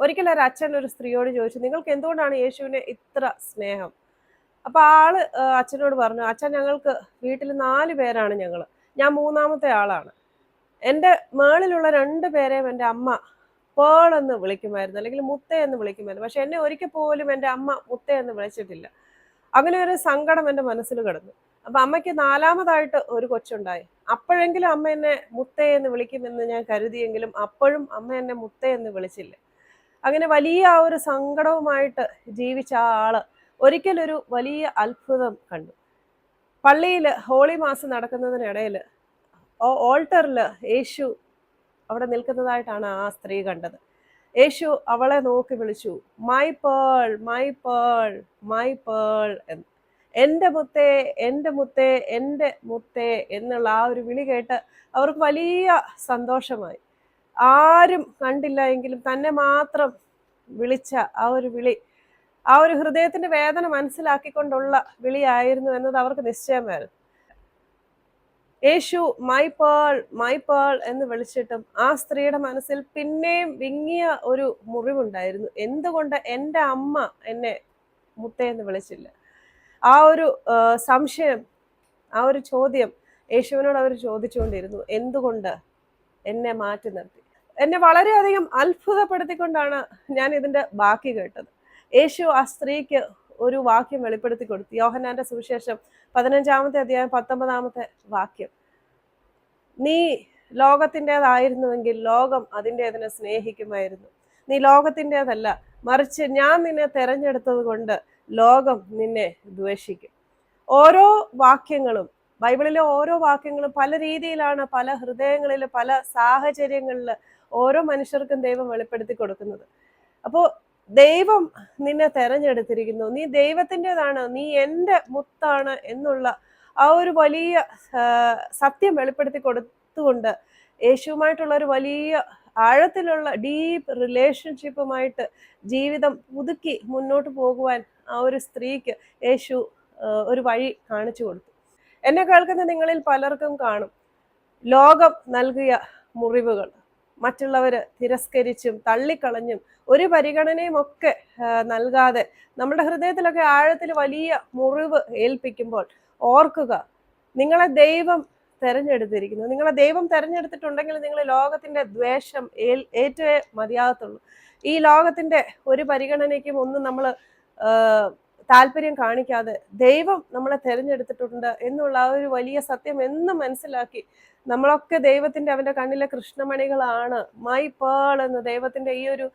ഒരിക്കലും ഒരു അച്ഛൻ ഒരു സ്ത്രീയോട് ചോദിച്ചു, നിങ്ങൾക്ക് എന്തുകൊണ്ടാണ് യേശുവിനെ ഇത്ര സ്നേഹം? അപ്പൊ ആള് അച്ഛനോട് പറഞ്ഞു, അച്ഛൻ ഞങ്ങൾക്ക് വീട്ടിൽ 4 പേരാണ് ഞങ്ങള്. ഞാൻ 3-മത്തെ ആളാണ്. എൻ്റെ മേളിലുള്ള 2 പേരെയും എൻ്റെ അമ്മ പേൾ എന്ന് വിളിക്കുമായിരുന്നു, അല്ലെങ്കിൽ മുത്തേ എന്ന് വിളിക്കുമായിരുന്നു. പക്ഷെ എന്നെ ഒരിക്കൽ പോലും എൻ്റെ അമ്മ മുത്തേ എന്ന് വിളിച്ചിട്ടില്ല. അങ്ങനെ ഒരു സങ്കടം എൻ്റെ മനസ്സിൽ കിടന്നു. അപ്പൊ അമ്മയ്ക്ക് 4-മതായിട്ട് ഒരു കൊച്ചുണ്ടായി. അപ്പോഴെങ്കിലും അമ്മ എന്നെ മുത്തേ എന്ന് വിളിക്കുമെന്ന് ഞാൻ കരുതിയെങ്കിലും അപ്പോഴും അമ്മ എന്നെ മുത്തേ എന്ന് വിളിച്ചില്ല. അങ്ങനെ വലിയ ആ ഒരു സങ്കടവുമായിട്ട് ജീവിച്ച ആ ആള് ഒരിക്കലൊരു വലിയ അത്ഭുതം കണ്ടു. പള്ളിയിൽ ഹോളി മാസ് നടക്കുന്നതിനിടയിൽ ഓൾട്ടറിൽ യേശു അവിടെ നിൽക്കുന്നതായിട്ടാണ് ആ സ്ത്രീ കണ്ടത്. യേശു അവളെ നോക്കി വിളിച്ചു, my pearl, my pearl, my pearl എന്ന്. എൻ്റെ മുത്തേ, എൻ്റെ മുത്തേ, എൻ്റെ മുത്തേ എന്നുള്ള ആ ഒരു വിളി കേട്ട് അവർക്ക് വലിയ സന്തോഷമായി. ആരും കണ്ടില്ല എങ്കിലും തന്നെ മാത്രം വിളിച്ച ആ ഒരു വിളി, ആ ഒരു ഹൃദയത്തിന്റെ വേദന മനസ്സിലാക്കിക്കൊണ്ടുള്ള വിളിയായിരുന്നു എന്നത് അവർക്ക് നിശ്ചയമായിരുന്നു. യേശു മൈ പേൾ എന്ന് വിളിച്ചിട്ടും ആ സ്ത്രീയുടെ മനസ്സിൽ പിന്നെയും വിങ്ങിയ ഒരു മുറിവുണ്ടായിരുന്നു. എന്തുകൊണ്ട് എൻ്റെ അമ്മ എന്നെ മുത്തേ എന്ന് വിളിച്ചില്ല? ആ ഒരു സംശയം, ആ ഒരു ചോദ്യം യേശുവിനോട് അവർ ചോദിച്ചുകൊണ്ടിരുന്നു. എന്തുകൊണ്ട് എന്നെ മാറ്റി നിർത്തി? എന്നെ വളരെയധികം അത്ഭുതപ്പെടുത്തിക്കൊണ്ടാണ് ഞാൻ ഇതിന്റെ ബാക്കി കേട്ടത്. യേശു ആ സ്ത്രീക്ക് ഒരു വാക്യം വെളിപ്പെടുത്തി കൊടുത്തു. യോഹന്നാന്റെ സുവിശേഷം 15-ാമത്തെ അധ്യായം 19-ാമത്തെ വാക്യം. നീ ലോകത്തിൻ്റെതായിരുന്നുവെങ്കിൽ ലോകം അതിൻ്റെതിനെ സ്നേഹിക്കുമായിരുന്നു. നീ ലോകത്തിൻ്റെതല്ല, മറിച്ച് ഞാൻ നിന്നെ തെരഞ്ഞെടുത്തത് കൊണ്ട് ലോകം നിന്നെ ദ്വേഷിക്കും. ഓരോ വാക്യങ്ങളും, ബൈബിളിലെ ഓരോ വാക്യങ്ങളും പല രീതിയിലാണ് പല ഹൃദയങ്ങളിൽ, പല സാഹചര്യങ്ങളിൽ ഓരോ മനുഷ്യർക്കും ദൈവം വെളിപ്പെടുത്തി കൊടുക്കുന്നത്. അപ്പോൾ ദൈവം നിന്നെ തെരഞ്ഞെടുത്തിരിക്കുന്നു, നീ ദൈവത്തിൻ്റെതാണ്, നീ എൻ്റെ മുത്താണ് എന്നുള്ള ആ ഒരു വലിയ സത്യം വെളിപ്പെടുത്തി കൊടുത്തുകൊണ്ട് യേശുവുമായിട്ടുള്ള ഒരു വലിയ ആഴത്തിലുള്ള ഡീപ്പ് റിലേഷൻഷിപ്പുമായിട്ട് ജീവിതം പുതുക്കി മുന്നോട്ട് പോകുവാൻ ആ ഒരു സ്ത്രീക്ക് യേശു ഒരു വഴി കാണിച്ചു കൊടുത്തു. എന്നെ കേൾക്കുന്ന നിങ്ങളിൽ പലർക്കും കാണും ലോകം നൽകിയ മുറിവുകൾ, മറ്റുള്ളവര് തിരസ്കരിച്ചും തള്ളിക്കളഞ്ഞും ഒരു പരിഗണനയും ഒക്കെ നൽകാതെ നമ്മുടെ ഹൃദയത്തിലൊക്കെ ആഴത്തിൽ വലിയ മുറിവ് ഏൽപ്പിക്കുമ്പോൾ ഓർക്കുക, നിങ്ങളെ ദൈവം തെരഞ്ഞെടുത്തിരിക്കുന്നു. നിങ്ങളെ ദൈവം തെരഞ്ഞെടുത്തിട്ടുണ്ടെങ്കിൽ നിങ്ങൾ ലോകത്തിന്റെ ദ്വേഷം ഏറ്റേ മതിയാകത്തുള്ളൂ. ഈ ലോകത്തിന്റെ ഒരു പരിഗണനയ്ക്കും ഒന്നും നമ്മൾ താല്പര്യം കാണിക്കാതെ ദൈവം നമ്മളെ തെരഞ്ഞെടുത്തിട്ടുണ്ട് എന്നുള്ള ആ ഒരു വലിയ സത്യം എന്നും മനസ്സിലാക്കി നമ്മളൊക്കെ ദൈവത്തിന്റെ, അവന്റെ കണ്ണിലെ കൃഷ്ണമണികളാണ്. മൈ പേൾ എന്ന് ദൈവത്തിന്റെ ഈ ഒരു